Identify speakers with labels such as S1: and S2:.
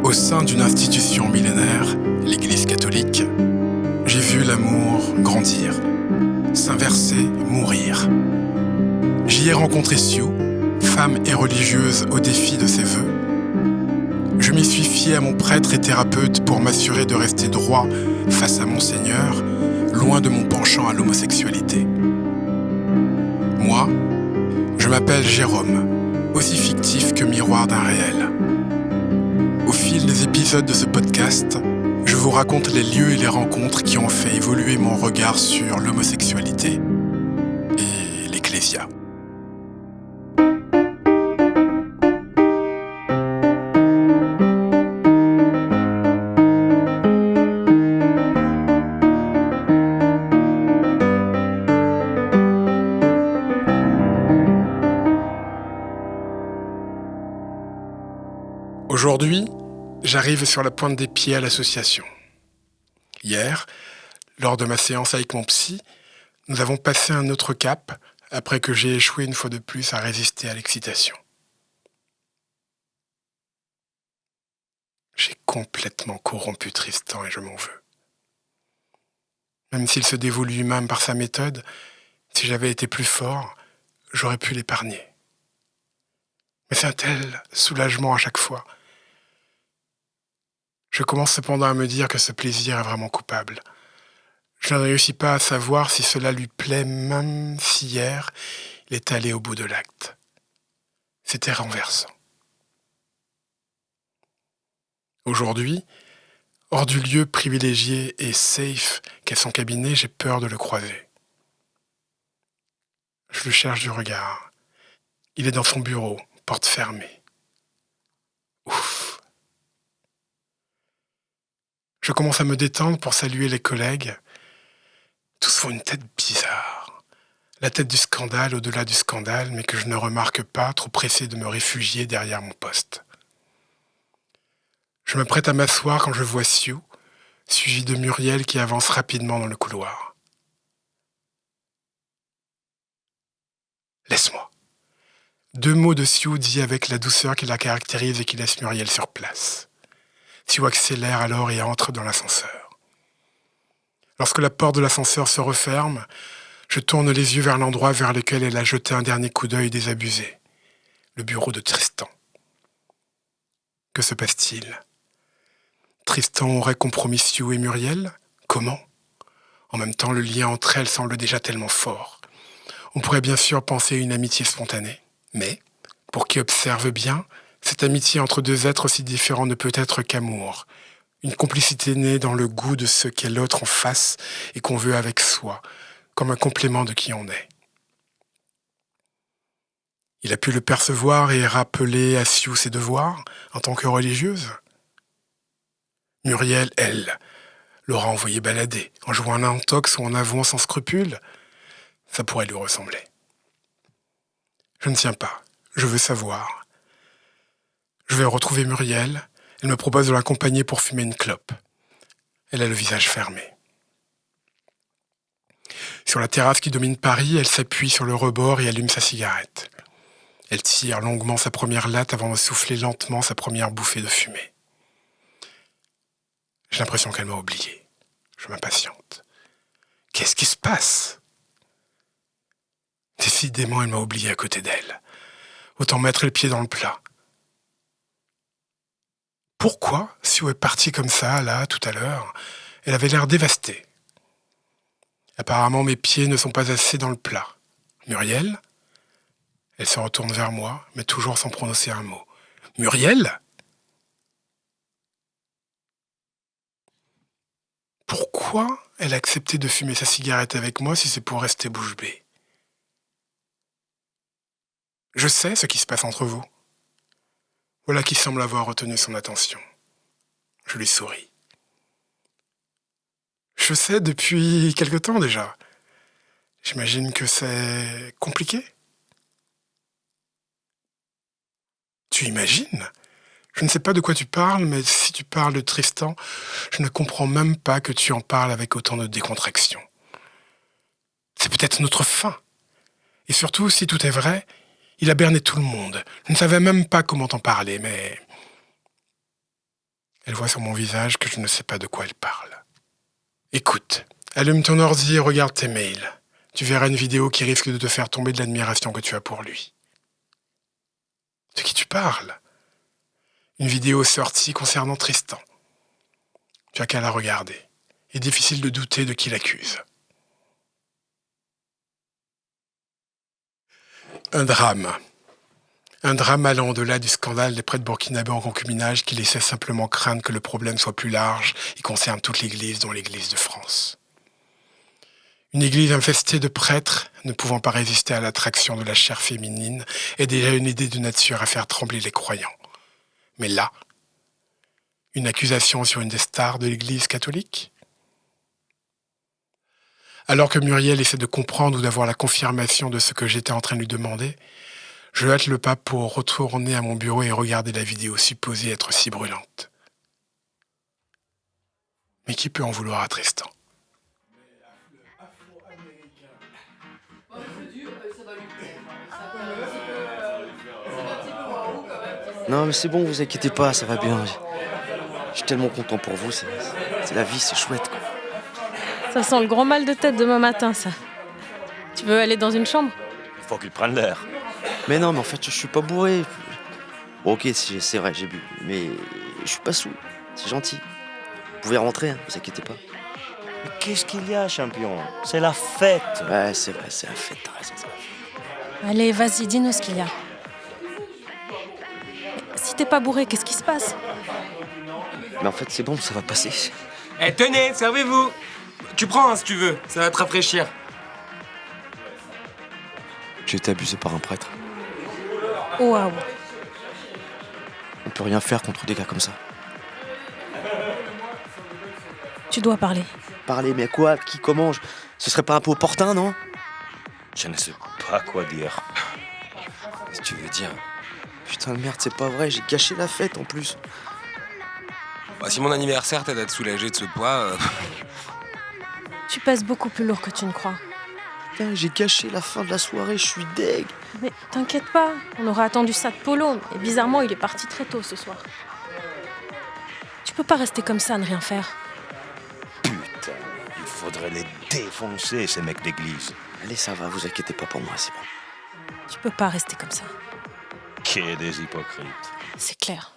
S1: Au sein d'une institution millénaire, l'Église catholique, j'ai vu l'amour grandir, s'inverser, mourir. J'y ai rencontré Sue, femme et religieuse au défi de ses vœux. Je m'y suis fié à mon prêtre et thérapeute pour m'assurer de rester droit face à mon Seigneur, loin de mon penchant à l'homosexualité. Moi, je m'appelle Jérôme, aussi fictif que miroir d'un réel. Au fil des épisodes de ce podcast, je vous raconte les lieux et les rencontres qui ont fait évoluer mon regard sur l'homosexualité et l'ecclésia. Aujourd'hui, j'arrive sur la pointe des pieds à l'association. Hier, lors de ma séance avec mon psy, nous avons passé un autre cap après que j'ai échoué une fois de plus à résister à l'excitation. J'ai complètement corrompu Tristan et je m'en veux. Même s'il se dévoue lui-même par sa méthode, si j'avais été plus fort, j'aurais pu l'épargner. Mais c'est un tel soulagement à chaque fois. Je commence cependant à me dire que ce plaisir est vraiment coupable. Je ne réussis pas à savoir si cela lui plaît même si hier, il est allé au bout de l'acte. C'était renversant. Aujourd'hui, hors du lieu privilégié et safe qu'est son cabinet, j'ai peur de le croiser. Je le cherche du regard. Il est dans son bureau, porte fermée. Ouf. Je commence à me détendre pour saluer les collègues. Tous font une tête bizarre. La tête du scandale au-delà du scandale, mais que je ne remarque pas, trop pressé de me réfugier derrière mon poste. Je m'apprête à m'asseoir quand je vois Sue, suivi de Muriel qui avance rapidement dans le couloir. Laisse-moi. 2 mots de Sue dits avec la douceur qui la caractérise et qui laisse Muriel sur place. Sue accélère alors et entre dans l'ascenseur. Lorsque la porte de l'ascenseur se referme, je tourne les yeux vers l'endroit vers lequel elle a jeté un dernier coup d'œil désabusé. Le bureau de Tristan. Que se passe-t-il ? Tristan aurait compromis Sue et Muriel ? Comment ? En même temps, le lien entre elles semble déjà tellement fort. On pourrait bien sûr penser à une amitié spontanée. Mais, pour qui observe bien, cette amitié entre deux êtres aussi différents ne peut être qu'amour. Une complicité née dans le goût de ce qu'est l'autre en face et qu'on veut avec soi, comme un complément de qui on est. Il a pu le percevoir et rappeler à Sue ses devoirs en tant que religieuse. Muriel, elle, l'aura envoyé balader, en jouant un intox ou en avouant sans scrupule. Ça pourrait lui ressembler. Je ne tiens pas, je veux savoir. Je vais retrouver Muriel. Elle me propose de l'accompagner pour fumer une clope. Elle a le visage fermé. Sur la terrasse qui domine Paris, elle s'appuie sur le rebord et allume sa cigarette. Elle tire longuement sa première latte avant de souffler lentement sa première bouffée de fumée. J'ai l'impression qu'elle m'a oublié. Je m'impatiente. Qu'est-ce qui se passe ? Décidément, elle m'a oublié à côté d'elle. Autant mettre le pied dans le plat. Pourquoi, si on est partie comme ça, là, tout à l'heure, elle avait l'air dévastée. Apparemment, mes pieds ne sont pas assez dans le plat. Muriel ? Elle se retourne vers moi, mais toujours sans prononcer un mot. Muriel ? Pourquoi elle a accepté de fumer sa cigarette avec moi si c'est pour rester bouche bée ? Je sais ce qui se passe entre vous. Voilà qui semble avoir retenu son attention. Je lui souris. Je sais depuis quelque temps déjà. J'imagine que c'est compliqué. Tu imagines ? Je ne sais pas de quoi tu parles, mais si tu parles de Tristan, je ne comprends même pas que tu en parles avec autant de décontraction. C'est peut-être notre fin. Et surtout, si tout est vrai, il a berné tout le monde. Je ne savais même pas comment t'en parler, mais... Elle voit sur mon visage que je ne sais pas de quoi elle parle. Écoute, allume ton ordi et regarde tes mails. Tu verras une vidéo qui risque de te faire tomber de l'admiration que tu as pour lui. De qui tu parles ? Une vidéo sortie concernant Tristan. Tu as qu'à la regarder. Il est difficile de douter de qui l'accuse. Un drame. Un drame allant au-delà du scandale des prêtres burkinabés en concubinage qui laissait simplement craindre que le problème soit plus large et concerne toute l'Église, dont l'Église de France. Une Église infestée de prêtres, ne pouvant pas résister à l'attraction de la chair féminine, est déjà une idée de nature à faire trembler les croyants. Mais là, une accusation sur une des stars de l'Église catholique ? Alors que Muriel essaie de comprendre ou d'avoir la confirmation de ce que j'étais en train de lui demander, je hâte le pas pour retourner à mon bureau et regarder la vidéo supposée être si brûlante. Mais qui peut en vouloir à Tristan ?
S2: Non mais c'est bon, vous inquiétez pas, ça va bien. Je suis tellement content pour vous, c'est la vie, c'est chouette quoi.
S3: Ça sent le grand mal de tête demain matin, ça. Tu veux aller dans une chambre ?
S4: Il faut qu'il prenne l'air.
S2: Mais non, mais en fait, je suis pas bourré. Bon, ok, c'est vrai, j'ai bu, mais je suis pas saoul, c'est gentil. Vous pouvez rentrer, hein, vous inquiétez pas.
S4: Mais qu'est-ce qu'il y a, champion? C'est la fête.
S2: Ouais, c'est vrai, c'est la fête, t'as raison, c'est la fête.
S3: Allez, vas-y, dis-nous ce qu'il y a. Si t'es pas bourré, qu'est-ce qui se passe ?
S2: Mais en fait, c'est bon, ça va passer.
S5: Eh, tenez, servez-vous. Tu prends si tu veux, ça va te rafraîchir.
S2: J'ai été abusé par un prêtre.
S3: Waouh.
S2: On peut rien faire contre des gars comme ça.
S3: Tu dois parler.
S2: Parler, mais à quoi? Qui? Comment? Ce serait pas un peu opportun, non?
S4: Je ne sais pas quoi dire.
S2: Qu'est-ce que tu veux dire? Putain de merde, c'est pas vrai, j'ai gâché la fête en plus.
S5: Bah, si mon anniversaire t'aide à te soulager de ce poids...
S3: Tu pèses beaucoup plus lourd que tu ne crois.
S2: Putain, j'ai gâché la fin de la soirée, je suis deg.
S3: Mais t'inquiète pas, on aurait attendu ça de Polo. Et bizarrement, il est parti très tôt ce soir. Tu peux pas rester comme ça, ne rien faire.
S4: Putain, il faudrait les défoncer, ces mecs d'église.
S2: Allez, ça va, vous inquiétez pas pour moi, c'est bon.
S3: Tu peux pas rester comme ça.
S4: Qu'est des hypocrites.
S3: C'est clair.